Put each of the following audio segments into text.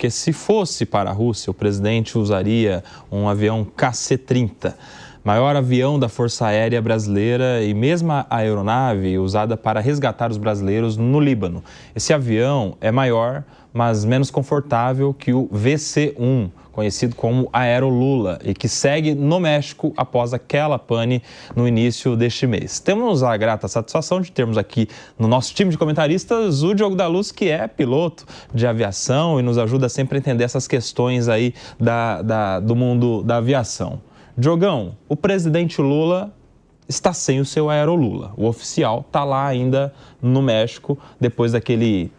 porque se fosse para a Rússia, o presidente usaria um avião KC-30, maior avião da Força Aérea Brasileira e mesmo a aeronave usada para resgatar os brasileiros no Líbano. Esse avião é maior, mas menos confortável que o VC-1, conhecido como Aerolula, e que segue no México após aquela pane no início deste mês. Temos a grata satisfação de termos aqui no nosso time de comentaristas o Diogo da Luz, que é piloto de aviação e nos ajuda sempre a entender essas questões aí do mundo da aviação. Diogão, o presidente Lula está sem o seu Aerolula. O oficial está lá ainda no México, depois daquele,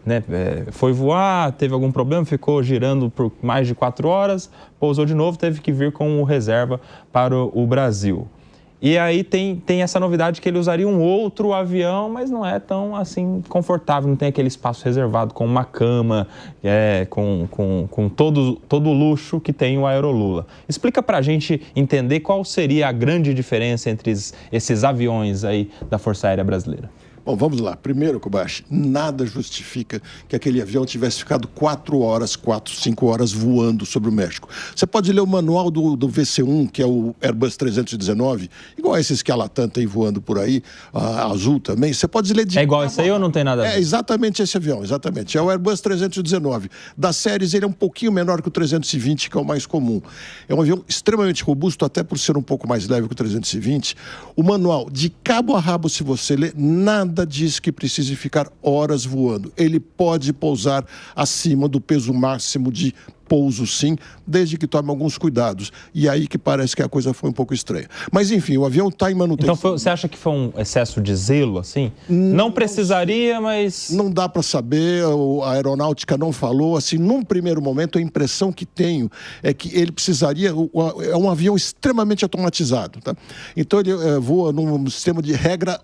foi voar, teve algum problema, ficou girando por mais de 4 horas, pousou de novo, teve que vir com o reserva para o Brasil. E aí tem essa novidade que ele usaria um outro avião, mas não é tão assim confortável, não tem aquele espaço reservado com uma cama, com todo o luxo que tem o Aerolula. Explica pra gente entender qual seria a grande diferença entre esses aviões aí da Força Aérea Brasileira. Bom, vamos lá. Primeiro, Kobayashi, nada justifica que aquele avião tivesse ficado 5 horas voando sobre o México. Você pode ler o manual do VC-1, que é o Airbus 319, igual esses que a Latam tem voando por aí, a Azul também. Você pode ler de... É igual esse aí ou não tem nada a ver? É exatamente esse avião, exatamente. É o Airbus 319. Das séries, ele é um pouquinho menor que o 320, que é o mais comum. É um avião extremamente robusto, até por ser um pouco mais leve que o 320. O manual, de cabo a rabo, se você ler, nada diz que precise ficar horas voando. Ele pode pousar acima do peso máximo de pouso, sim, desde que tome alguns cuidados. E aí que parece que a coisa foi um pouco estranha. Mas, enfim, o avião está em manutenção. Então, você acha que foi um excesso de zelo, assim? Não precisaria, mas... Não dá para saber, a aeronáutica não falou. Assim, num primeiro momento, a impressão que tenho é que ele precisaria... É um avião extremamente automatizado, tá? Então, ele voa num sistema de regra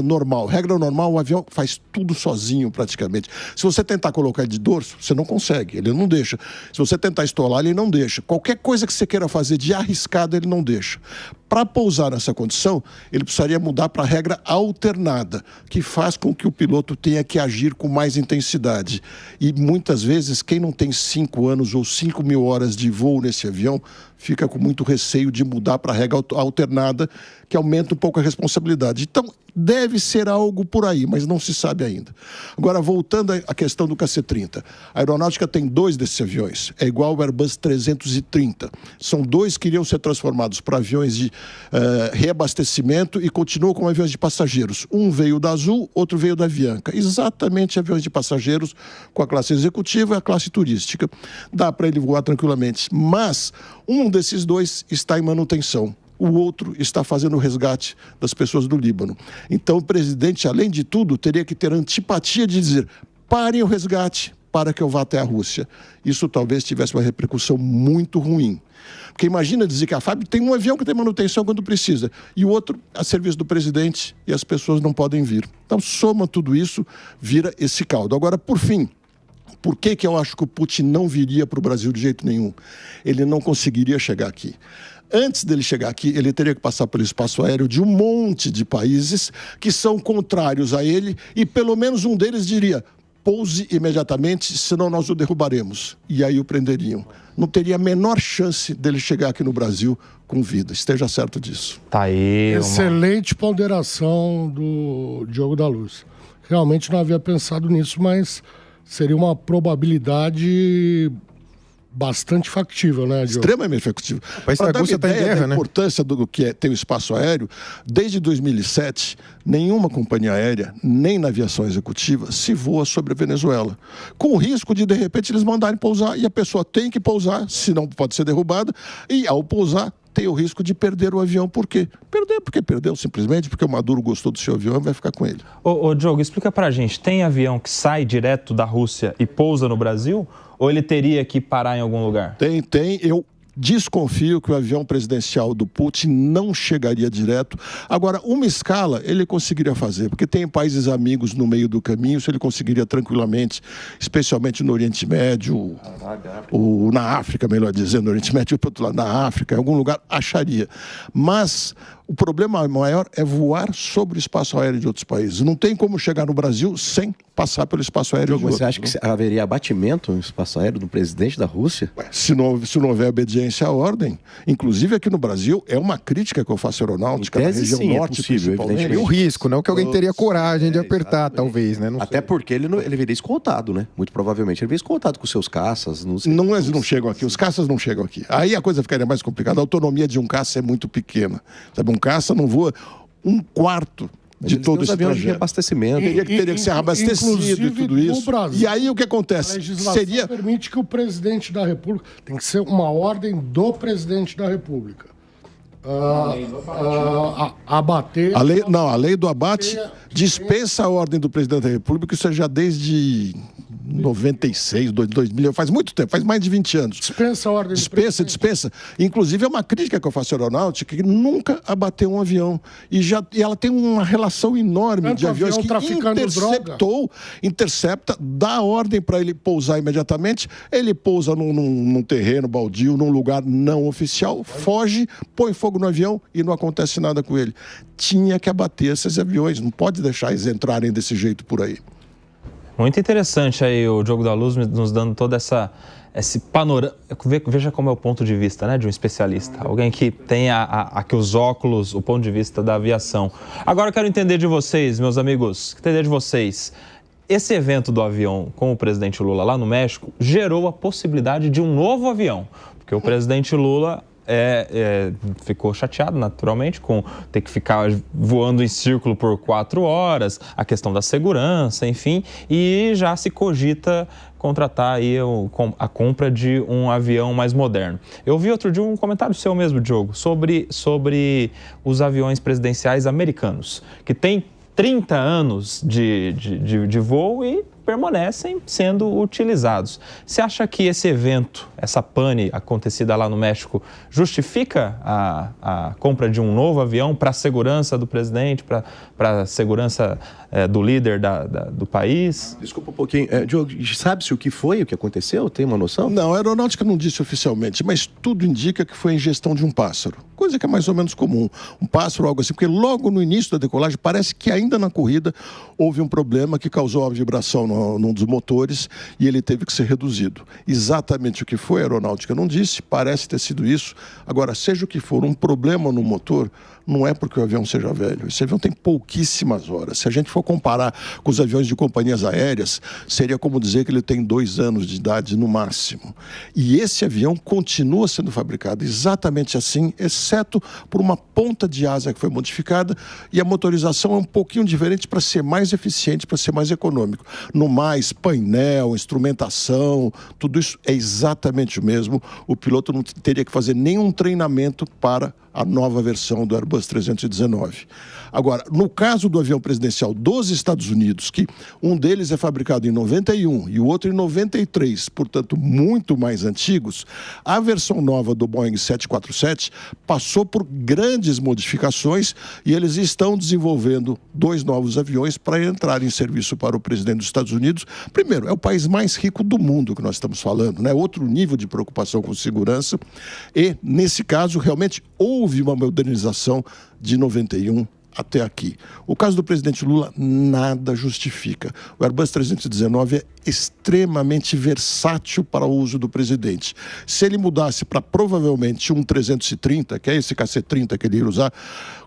normal. Regra normal, o avião faz tudo sozinho, praticamente. Se você tentar colocar ele de dorso, você não consegue, ele não deixa. Se você tentar estolar, ele não deixa. Qualquer coisa que você queira fazer de arriscado, ele não deixa. Para pousar nessa condição, ele precisaria mudar para a regra alternada, que faz com que o piloto tenha que agir com mais intensidade. E muitas vezes, quem não tem 5 anos ou 5.000 horas de voo nesse avião, fica com muito receio de mudar para a regra alternada, que aumenta um pouco a responsabilidade. Então, deve ser algo por aí, mas não se sabe ainda. Agora, voltando à questão do KC-30. A aeronáutica tem 2 desses aviões. É igual ao Airbus 330. São 2 que iriam ser transformados para aviões de reabastecimento e continuam como aviões de passageiros. Um veio da Azul, outro veio da Avianca. Exatamente aviões de passageiros com a classe executiva e a classe turística. Dá para ele voar tranquilamente. Mas um desses 2 está em manutenção. O outro está fazendo o resgate das pessoas do Líbano. Então, o presidente, além de tudo, teria que ter antipatia de dizer: parem o resgate para que eu vá até a Rússia. Isso talvez tivesse uma repercussão muito ruim. Porque imagina dizer que a FAB tem um avião que tem manutenção quando precisa, e o outro a serviço do presidente, e as pessoas não podem vir. Então, soma tudo isso, vira esse caldo. Agora, por fim, por que eu acho que o Putin não viria para o Brasil de jeito nenhum? Ele não conseguiria chegar aqui. Antes dele chegar aqui, ele teria que passar pelo espaço aéreo de um monte de países que são contrários a ele, e pelo menos um deles diria: pouse imediatamente, senão nós o derrubaremos. E aí o prenderiam. Não teria a menor chance dele chegar aqui no Brasil com vida. Esteja certo disso. Tá aí. Excelente ponderação do Diogo da Luz. Realmente não havia pensado nisso, mas seria uma probabilidade bastante factível, né, Diogo? Extremamente factível. Para dar uma ideia da importância do que tem o espaço aéreo, desde 2007, nenhuma companhia aérea, nem na aviação executiva, se voa sobre a Venezuela. Com o risco de repente, eles mandarem pousar e a pessoa tem que pousar, senão pode ser derrubada, e ao pousar, tem o risco de perder o avião. Por quê? Porque perdeu simplesmente, porque o Maduro gostou do seu avião e vai ficar com ele. Ô Diogo, explica pra gente, tem avião que sai direto da Rússia e pousa no Brasil? Ou ele teria que parar em algum lugar? Tem. Eu desconfio que o avião presidencial do Putin não chegaria direto. Agora, uma escala ele conseguiria fazer, porque tem países amigos no meio do caminho, isso ele conseguiria tranquilamente, especialmente no Oriente Médio, na África, melhor dizendo, no Oriente Médio, para o outro lado, na África, em algum lugar, acharia. Mas o problema maior é voar sobre o espaço aéreo de outros países. Não tem como chegar no Brasil sem passar pelo espaço aéreo de outros. Você acha que haveria abatimento no espaço aéreo do presidente da Rússia? Se não houver obediência à ordem, inclusive aqui no Brasil, é uma crítica que eu faço à aeronáutica na região norte, possível, principalmente. E o risco, não que alguém teria coragem de apertar, talvez, né? Até porque ele viria escoltado, né? Muito provavelmente ele viria escoltado com seus caças. Não chegam aqui, os caças não chegam aqui. Aí a coisa ficaria mais complicada. A autonomia de um caça é muito pequena. Sabe, um caça não voa um quarto de todo esse aviões trajeto. de reabastecimento. Teria que ser abastecido e tudo isso. Brasil, e aí o que acontece? A legislação permite que o presidente da República... Tem que ser uma ordem do presidente da República. Abater... A lei do abate dispensa a ordem do presidente da República, isso é já desde 96, 2000, faz muito tempo, faz mais de 20 anos. Dispensa a ordem Dispensa. Inclusive, é uma crítica que eu faço à aeronáutica, que nunca abateu um avião. E ela tem uma relação enorme de aviões que intercepta, dá ordem para ele pousar imediatamente, ele pousa num terreno baldio, num lugar não oficial, foge, põe fogo no avião e não acontece nada com ele. Tinha que abater esses aviões, não pode deixar eles entrarem desse jeito por aí. Muito interessante aí o Diogo da Luz nos dando toda esse panorama. Veja como é o ponto de vista, né, de um especialista. Alguém que tem aqui os óculos, o ponto de vista da aviação. Agora eu quero entender de vocês, meus amigos, esse evento do avião com o presidente Lula lá no México gerou a possibilidade de um novo avião, porque o presidente Lula ficou chateado, naturalmente, com ter que ficar voando em círculo por 4 horas, a questão da segurança, enfim, e já se cogita contratar aí a compra de um avião mais moderno. Eu vi outro dia um comentário seu mesmo, Diogo, sobre os aviões presidenciais americanos, que tem 30 anos de voo e permanecem sendo utilizados. Você acha que esse evento, essa pane acontecida lá no México, justifica a compra de um novo avião para a segurança do presidente, para a segurança do líder do país? Desculpa um pouquinho. Diogo, sabe-se o que aconteceu? Tem uma noção? Não, a aeronáutica não disse oficialmente, mas tudo indica que foi a ingestão de um pássaro. Coisa que é mais ou menos comum. Um pássaro, algo assim, porque logo no início da decolagem, parece que ainda na corrida houve um problema que causou uma vibração num dos motores e ele teve que ser reduzido. Exatamente o que foi, a aeronáutica não disse, parece ter sido isso. Agora, seja o que for, um problema no motor não é porque o avião seja velho. Esse avião tem pouquíssimas horas. Se a gente for comparar com os aviões de companhias aéreas, seria como dizer que ele tem 2 anos de idade no máximo. E esse avião continua sendo fabricado exatamente assim, exceto por uma ponta de asa que foi modificada e a motorização é um pouquinho diferente para ser mais eficiente, para ser mais econômico. No mais, painel, instrumentação, tudo isso é exatamente o mesmo. O piloto não teria que fazer nenhum treinamento para a nova versão do Airbus 319. Agora, no caso do avião presidencial dos Estados Unidos, que um deles é fabricado em 91 e o outro em 93, portanto, muito mais antigos, a versão nova do Boeing 747 passou por grandes modificações e eles estão desenvolvendo 2 novos aviões para entrar em serviço para o presidente dos Estados Unidos. Primeiro, é o país mais rico do mundo que nós estamos falando, né? Outro nível de preocupação com segurança e, nesse caso, realmente houve uma modernização de 91 até aqui. O caso do presidente Lula nada justifica. O Airbus 319 é extremamente versátil para o uso do presidente. Se ele mudasse para provavelmente um 330, que é esse KC-30 que ele ia usar,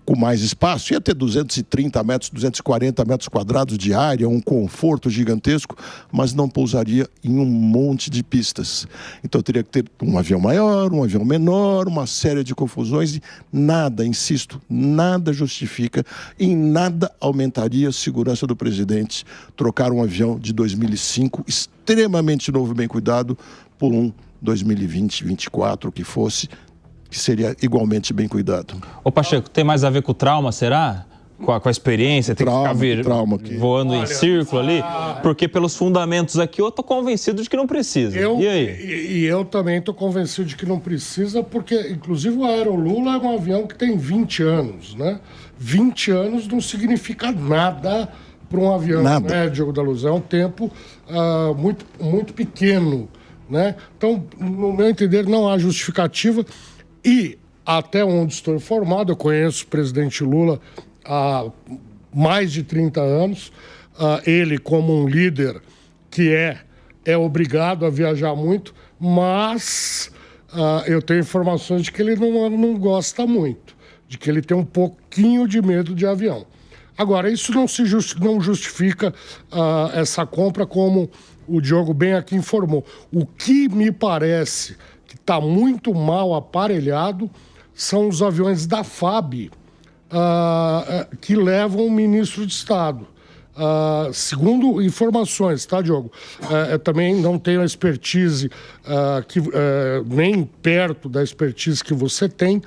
com mais espaço, ia ter 230 metros, 240 metros quadrados de área, um conforto gigantesco, mas não pousaria em um monte de pistas. Então teria que ter um avião maior, um avião menor, uma série de confusões e nada, insisto, nada justifica, em nada aumentaria a segurança do presidente trocar um avião de 2005, extremamente novo e bem cuidado, por um 2020, 2024, o que fosse, que seria igualmente bem cuidado. Ô Pacheco, tem mais a ver com o trauma, será? Com a experiência, tem que ficar voando em círculo ali? Porque pelos fundamentos aqui eu tô convencido de que não precisa. E aí? E eu também tô convencido de que não precisa, porque inclusive o Aerolula é um avião que tem 20 anos, né? 20 anos não significa nada para um avião, né, Diogo da Luz? É um tempo muito pequeno né? Então, no meu entender, não há justificativa e, até onde estou informado, eu conheço o presidente Lula há mais de 30 anos, ele como um líder que é obrigado a viajar muito, mas eu tenho informações de que ele não gosta muito, de que ele tem um pouquinho de medo de avião. Agora, isso não justifica essa compra, como o Diogo bem aqui informou. O que me parece que está muito mal aparelhado são os aviões da FAB que levam o ministro de Estado. Segundo informações, tá, Diogo? Eu também não tenho a expertise nem perto da expertise que você tem,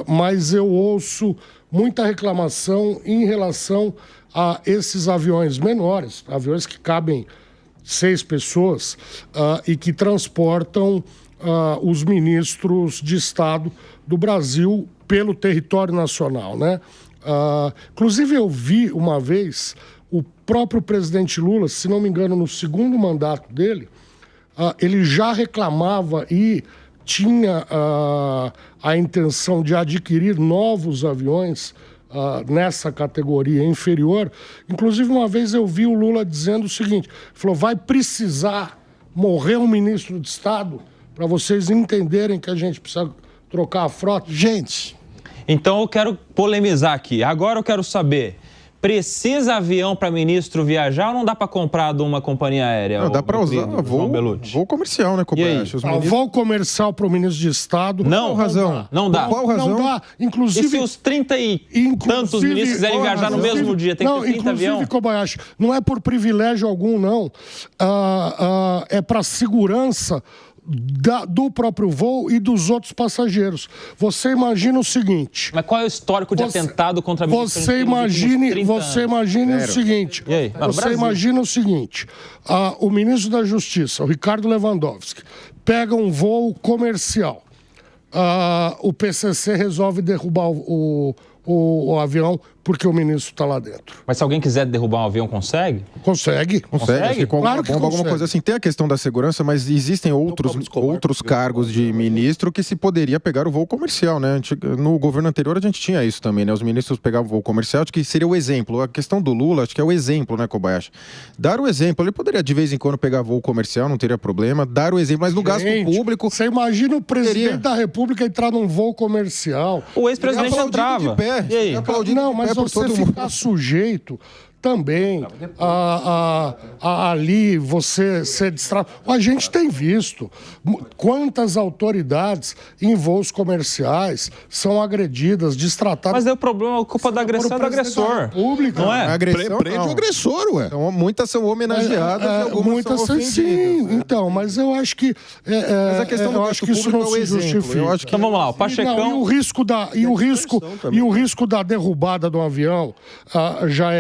mas eu ouço muita reclamação em relação a esses aviões menores, aviões que cabem 6 pessoas e que transportam os ministros de Estado do Brasil pelo território nacional, né? Inclusive, eu vi uma vez o próprio presidente Lula, se não me engano, no segundo mandato dele, ele já reclamava e tinha a intenção de adquirir novos aviões nessa categoria inferior. Inclusive, uma vez eu vi o Lula dizendo o seguinte, falou, vai precisar morrer um ministro de Estado para vocês entenderem que a gente precisa trocar a frota. Gente... Então eu quero polemizar aqui. Agora eu quero saber, precisa avião para ministro viajar ou não dá para comprar de uma companhia aérea? Não, dá para usar voo comercial, né, Kobayashi? Voo comercial para o ministro de Estado. Não, razão. Não dá. Por qual razão? Não dá. Inclusive, e se os 30 e tantos ministros quiserem viajar no mesmo dia, tem que ter 30 aviões? Inclusive, Kobayashi, não é por privilégio algum, não. É para segurança do próprio voo e dos outros passageiros. Você imagina o seguinte... Mas qual é o histórico de atentado contra ministros? Você imagine o seguinte... E aí? Você imagina o seguinte... o ministro da Justiça, o Ricardo Lewandowski, pega um voo comercial. O PCC resolve derrubar o avião porque o ministro está lá dentro. Mas se alguém quiser derrubar um avião, consegue? Consegue. Consegue? Claro que bomba, alguma coisa assim. Tem a questão da segurança, mas existem outros cargos de ministro que se poderia pegar o voo comercial, né? No governo anterior a gente tinha isso também, né? Os ministros pegavam o voo comercial, acho que seria o exemplo. A questão do Lula, acho que é o exemplo, né, Kobayashi? Dar o exemplo. Ele poderia de vez em quando pegar voo comercial, não teria problema. Dar o exemplo, mas no gasto público... Você imagina o presidente da República entrar num voo comercial. O ex-presidente entrava. De pé. E aí? Não, mas você ficar sujeito também ali você ser distraído. A gente tem visto quantas autoridades em voos comerciais são agredidas, distratadas. Mas aí o problema, a culpa da agressão é do agressor. Não é? Prende o agressor, ué. Então, muitas são homenageadas e algumas muitas são ofendidas. Sim, então, mas eu acho que mas a questão eu acho que isso não se justifica. Eu acho que... Então vamos lá, o Pachecão... E o risco da derrubada do avião já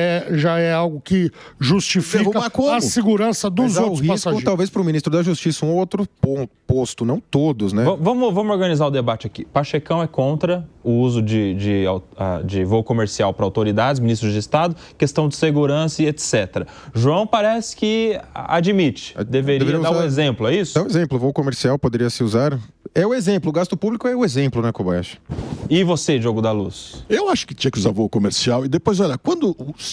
é algo que justifica a segurança dos outros passageiros. Talvez para o ministro da Justiça um outro posto, não todos, né? Vamos organizar o debate aqui. Pachecão é contra o uso de voo comercial para autoridades, ministros de Estado, questão de segurança e etc. João parece que admite, deveria dar o exemplo, é isso? Dá o exemplo, voo comercial poderia se usar. É o exemplo, o gasto público é o exemplo, né, Kobayashi? E você, Diogo da Luz? Eu acho que tinha que usar voo comercial. E depois, olha,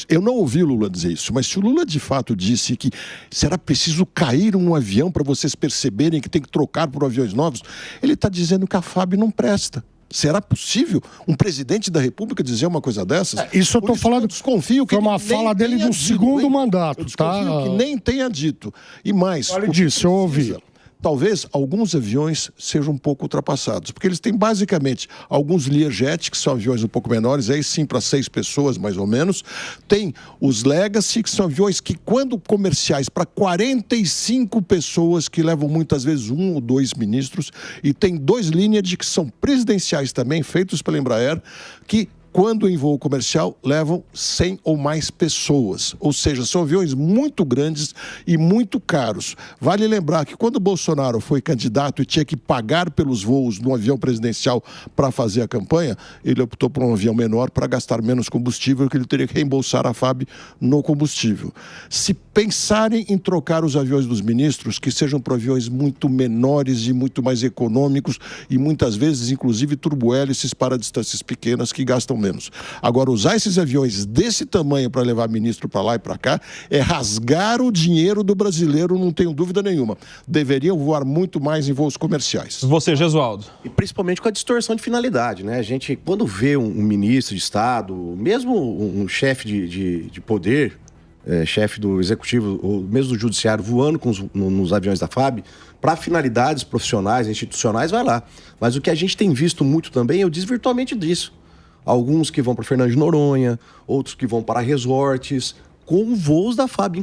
eu não ouvi o Lula dizer isso, mas se o Lula de fato disse que será preciso cair um avião para vocês perceberem que tem que trocar por aviões novos, ele está dizendo que a FAB não presta. Será possível um presidente da República dizer uma coisa dessas? Isso eu estou falando. Desconfio que foi uma fala dele do segundo mandato, tá? Desconfio que nem tenha dito. E mais. Ele disse, eu ouvi. Talvez alguns aviões sejam um pouco ultrapassados, porque eles têm basicamente alguns Learjet, que são aviões um pouco menores, aí sim para 6 pessoas mais ou menos. Tem os Legacy, que são aviões que, quando comerciais, para 45 pessoas, que levam muitas vezes 1 ou 2 ministros. E tem 2 Lineage, que são presidenciais também, feitos pela Embraer, que Quando em voo comercial, levam 100 ou mais pessoas. Ou seja, são aviões muito grandes e muito caros. Vale lembrar que quando o Bolsonaro foi candidato e tinha que pagar pelos voos no avião presidencial para fazer a campanha, ele optou por um avião menor para gastar menos combustível, que ele teria que reembolsar a FAB no combustível. Se pensarem em trocar os aviões dos ministros, que sejam por aviões muito menores e muito mais econômicos e muitas vezes, inclusive, turbohélices para distâncias pequenas que gastam menos. Agora, usar esses aviões desse tamanho para levar ministro para lá e para cá é rasgar o dinheiro do brasileiro, não tenho dúvida nenhuma. Deveriam voar muito mais em voos comerciais. Você, Gesualdo. E principalmente com a distorção de finalidade, né? A gente, quando vê um ministro de Estado, mesmo um chefe de poder, chefe do executivo, ou mesmo do judiciário, voando nos aviões da FAB, para finalidades profissionais, institucionais, vai lá. Mas o que a gente tem visto muito também é o desvirtuamento disso. Alguns que vão para Fernando de Noronha, outros que vão para resorts, com voos da FAB.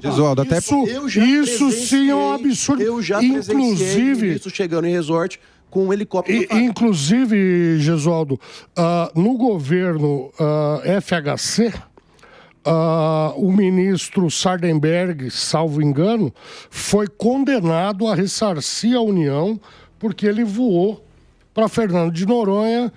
Isso sim é um absurdo. Eu já presenciei ministro chegando em resort com um helicóptero da FAB. Inclusive, Gesualdo, no governo FHC, o ministro Sardenberg, salvo engano, foi condenado a ressarcir a União porque ele voou para Fernando de Noronha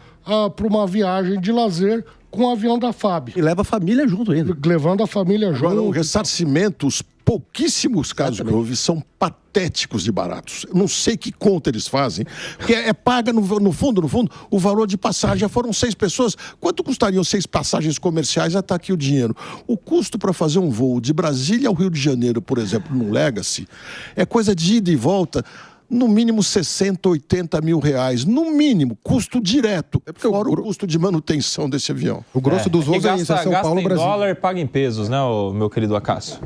para uma viagem de lazer com o avião da FAB. E leva a família junto ainda. Levando a família junto. Agora, o ressarcimento, os pouquíssimos casos que houve são patéticos de baratos. Eu não sei que conta eles fazem, porque paga no fundo, o valor de passagem. Já foram 6 pessoas. Quanto custariam 6 passagens comerciais? Já está aqui o dinheiro. O custo para fazer um voo de Brasília ao Rio de Janeiro, por exemplo, no Legacy, é coisa de ida e volta, no mínimo 60, 80 mil reais. No mínimo, custo direto. Fora o custo de manutenção desse avião. O grosso dos voos é isso, é São Paulo, gasta em Brasil. dólar e paga em pesos, né, meu querido Acácio?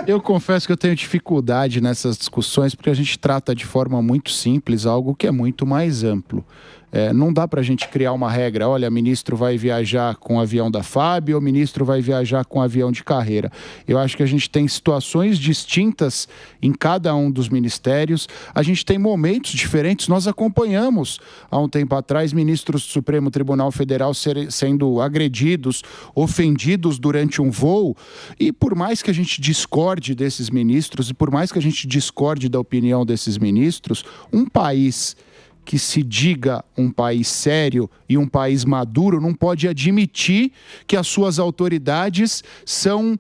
Eu confesso que eu tenho dificuldade nessas discussões porque a gente trata de forma muito simples algo que é muito mais amplo. Não dá para a gente criar uma regra, olha, ministro vai viajar com o avião da FAB ou ministro vai viajar com o avião de carreira. Eu acho que a gente tem situações distintas em cada um dos ministérios, a gente tem momentos diferentes. Nós acompanhamos, há um tempo atrás, ministros do Supremo Tribunal Federal sendo agredidos, ofendidos durante um voo, e por mais que a gente discorde desses ministros e por mais que a gente discorde da opinião desses ministros, um país que se diga um país sério e um país maduro não pode admitir que as suas autoridades são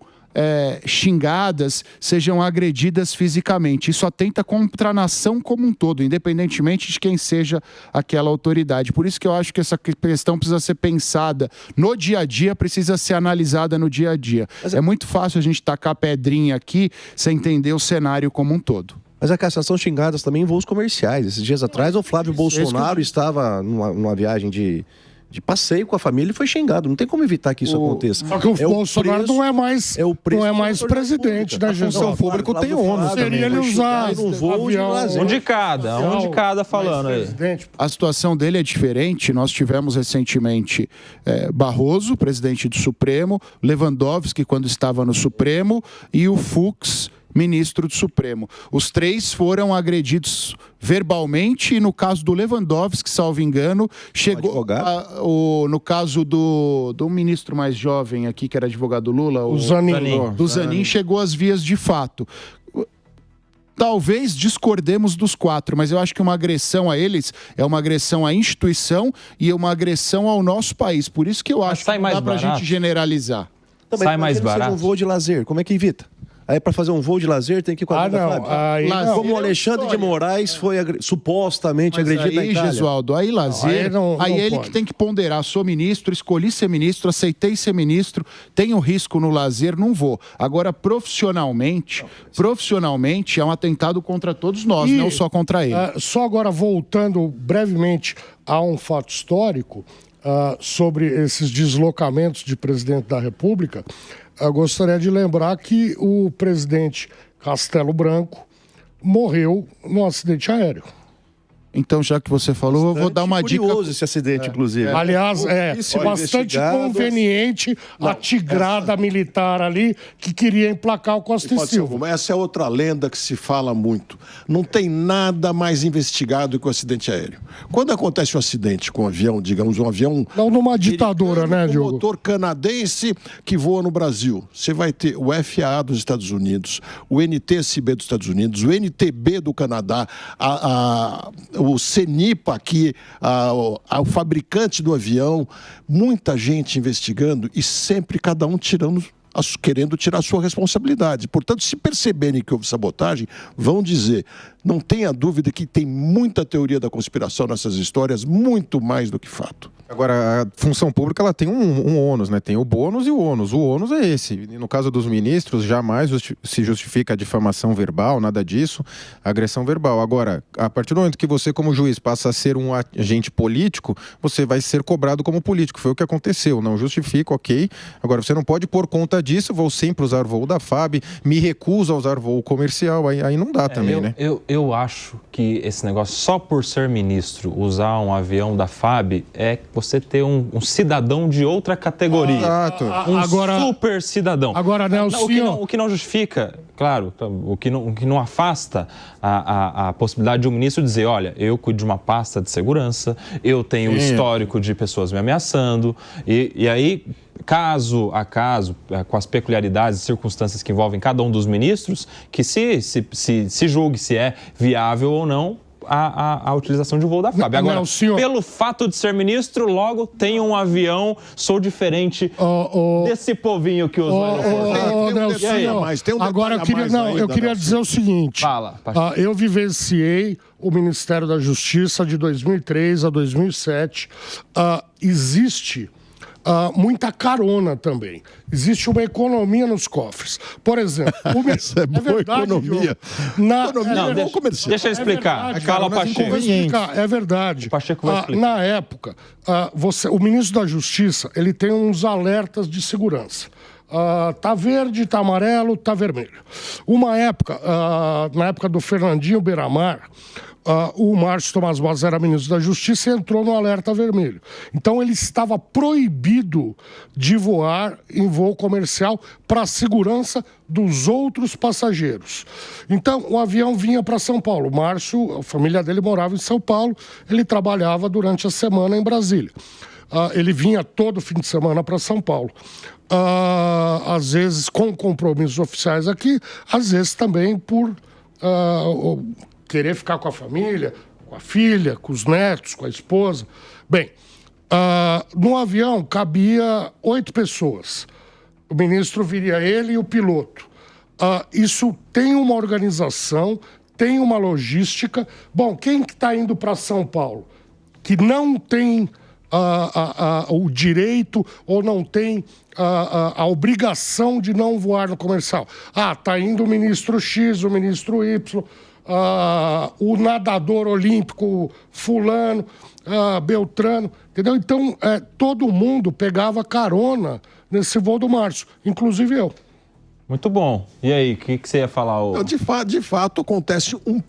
xingadas, sejam agredidas fisicamente. Isso atenta contra a nação como um todo, independentemente de quem seja aquela autoridade. Por isso que eu acho que essa questão precisa ser pensada no dia a dia, precisa ser analisada no dia a dia. É muito fácil a gente tacar pedrinha aqui sem entender o cenário como um todo. Mas a cassação xingadas também em voos comerciais. Esses dias atrás, o Flávio Bolsonaro estava numa viagem de passeio com a família e foi xingado. Não tem como evitar que isso aconteça. Só que o Bolsonaro não é mais presidente, né, Jesus? O público tem ônus. Seria ele usar um voo de lazer. Um de cada falando aí. A situação dele é diferente. Nós tivemos recentemente Barroso, presidente do Supremo, Lewandowski, quando estava no Supremo, e o Fux, ministro do Supremo. Os 3 foram agredidos verbalmente e no caso do Lewandowski, salvo engano, chegou no caso do ministro mais jovem aqui, que era advogado Lula, o Zanin, chegou às vias de fato. Talvez discordemos dos 4, mas eu acho que uma agressão a eles é uma agressão à instituição e uma agressão ao nosso país. Por isso que eu acho que não dá pra gente generalizar. Também, sai mais barato. Um voo de lazer, como é que evita? Aí para fazer um voo de lazer tem que ir com a como o Alexandre de Moraes foi supostamente agredido na Itália. Gesualdo, aí lazer, aí ele que tem que ponderar, sou ministro, escolhi ser ministro, aceitei ser ministro, tenho risco no lazer, não vou. Agora, profissionalmente é um atentado contra todos nós, não só contra ele. Só agora voltando brevemente a um fato histórico, sobre esses deslocamentos de presidente da República, eu gostaria de lembrar que o presidente Castelo Branco morreu num acidente aéreo. Então, já que você falou, eu vou dar uma dica. Curioso esse acidente, inclusive. Aliás, é bastante conveniente a tigrada militar ali que queria emplacar o Costa e Silva. Essa é outra lenda que se fala muito. Não tem nada mais investigado que o acidente aéreo. Quando acontece um acidente com um avião, digamos, um avião... Não numa ditadura, né, Diogo? Um motor canadense que voa no Brasil. Você vai ter o FAA dos Estados Unidos, o NTSB dos Estados Unidos, o NTB do Canadá, o CENIPA aqui, o fabricante do avião, muita gente investigando e sempre cada um querendo tirar a sua responsabilidade. Portanto, se perceberem que houve sabotagem, vão dizer. Não tenha dúvida que tem muita teoria da conspiração nessas histórias, muito mais do que fato. Agora, a função pública ela tem um ônus, né? Tem o bônus e o ônus. O ônus é esse. E no caso dos ministros, jamais se justifica a difamação verbal, nada disso, a agressão verbal. Agora, a partir do momento que você, como juiz, passa a ser um agente político, você vai ser cobrado como político. Foi o que aconteceu. Não justifica, ok. Agora, você não pode, por conta disso, vou sempre usar voo da FAB, me recuso a usar voo comercial. Aí não dá também, né? Eu acho que esse negócio, só por ser ministro, usar um avião da FAB, é você ter um cidadão de outra categoria. Exato. Super cidadão. Agora, Nelson... O que não justifica, claro, o que não afasta a possibilidade de um ministro dizer, olha, eu cuido de uma pasta de segurança, eu tenho histórico de pessoas me ameaçando, e aí... Caso a caso, com as peculiaridades e circunstâncias que envolvem cada um dos ministros, que se julgue se é viável ou não a utilização de um voo da FAB. Agora, pelo fato de ser ministro, logo tem um avião, sou diferente desse povinho que usa o aeroporto. Agora, eu queria dizer o seguinte. Fala, eu vivenciei o Ministério da Justiça de 2003 a 2007. Existe... muita carona também. Existe uma economia nos cofres. Por exemplo, essa é boa economia. Deixa eu explicar. Fala, Pacheco. É verdade. O Pacheco vai explicar. Na época, o ministro da Justiça ele tem uns alertas de segurança. Tá verde, tá amarelo, tá vermelho. Uma época, na época do Fernandinho Beiramar, o Márcio Tomás Bas era ministro da Justiça e entrou no alerta vermelho. Então ele estava proibido de voar em voo comercial para a segurança dos outros passageiros. Então o avião vinha para São Paulo. O Márcio, a família dele morava em São Paulo, ele trabalhava durante a semana em Brasília. Ele vinha todo fim de semana para São Paulo. Às vezes com compromissos oficiais aqui, às vezes também por querer ficar com a família, com a filha, com os netos, com a esposa. Bem, no avião cabia 8 pessoas. O ministro viria ele e o piloto. Isso tem uma organização, tem uma logística. Bom, quem que está indo para São Paulo? Que não tem o direito ou não tem a obrigação de não voar no comercial. Está indo o ministro X, o ministro Y... o nadador olímpico fulano, Beltrano, entendeu? Então, todo mundo pegava carona nesse voo do Márcio, inclusive eu. Muito bom. E aí, o que você ia falar? De fato, acontece um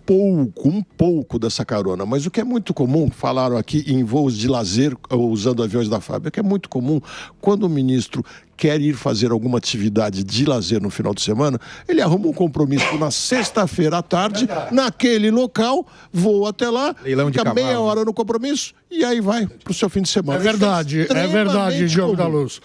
pouco dessa carona. Mas o que é muito comum, falaram aqui em voos de lazer, usando aviões da FAB, é que é muito comum, quando o ministro quer ir fazer alguma atividade de lazer no final de semana, ele arruma um compromisso na sexta-feira à tarde, naquele local, voa até lá, fica meia hora no compromisso e aí vai pro seu fim de semana. É verdade, Diogo da Luz.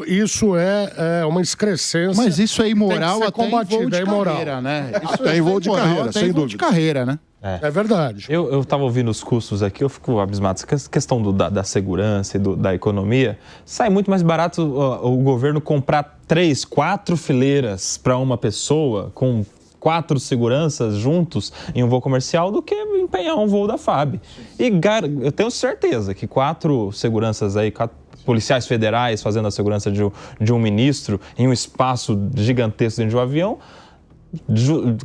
Isso é uma excrescência. Mas isso é imoral até em voo de carreira, né? Até em voo de carreira, sem dúvida. De carreira, né? É verdade. Eu estava ouvindo os custos aqui, eu fico abismado. Essa questão da segurança e da economia, sai muito mais barato o governo comprar 3, 4 fileiras para uma pessoa com 4 seguranças juntos em um voo comercial do que empenhar um voo da FAB. E eu tenho certeza que 4 seguranças aí, 4 policiais federais fazendo a segurança de um ministro em um espaço gigantesco dentro de um avião,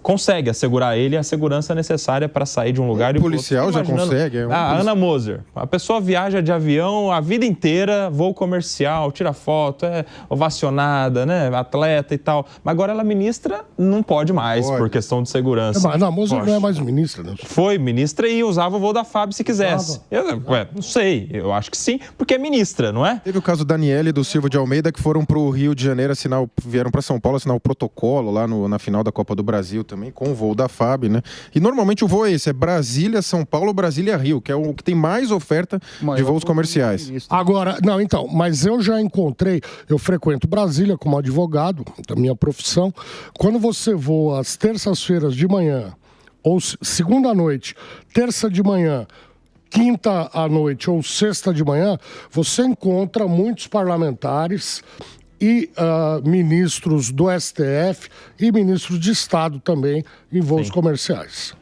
consegue assegurar ele a segurança necessária para sair de um lugar e o policial já consegue. A Ana Moser, a pessoa viaja de avião a vida inteira, voo comercial, tira foto, é ovacionada, né, atleta e tal. Mas agora ela é ministra, não pode mais por questão de segurança. Mas a Ana Moser não é mais ministra, né? Foi ministra e usava o voo da FAB se quisesse. Não sei, eu acho que sim, porque é ministra, não é? Teve o caso da Daniela e do Silvio de Almeida que foram para o Rio de Janeiro vieram para São Paulo assinar o protocolo lá na final da Copa do Brasil também, com o voo da FAB, né? E normalmente o voo é esse, é Brasília, São Paulo, Brasília, Rio, que é o que tem mais oferta de voos comerciais. Agora, não, então, mas eu já encontrei, eu frequento Brasília como advogado, da minha profissão, quando você voa às terças-feiras de manhã, ou segunda à noite, terça de manhã, quinta à noite ou sexta de manhã, você encontra muitos parlamentares e ministros do STF e ministros de Estado também em voos comerciais.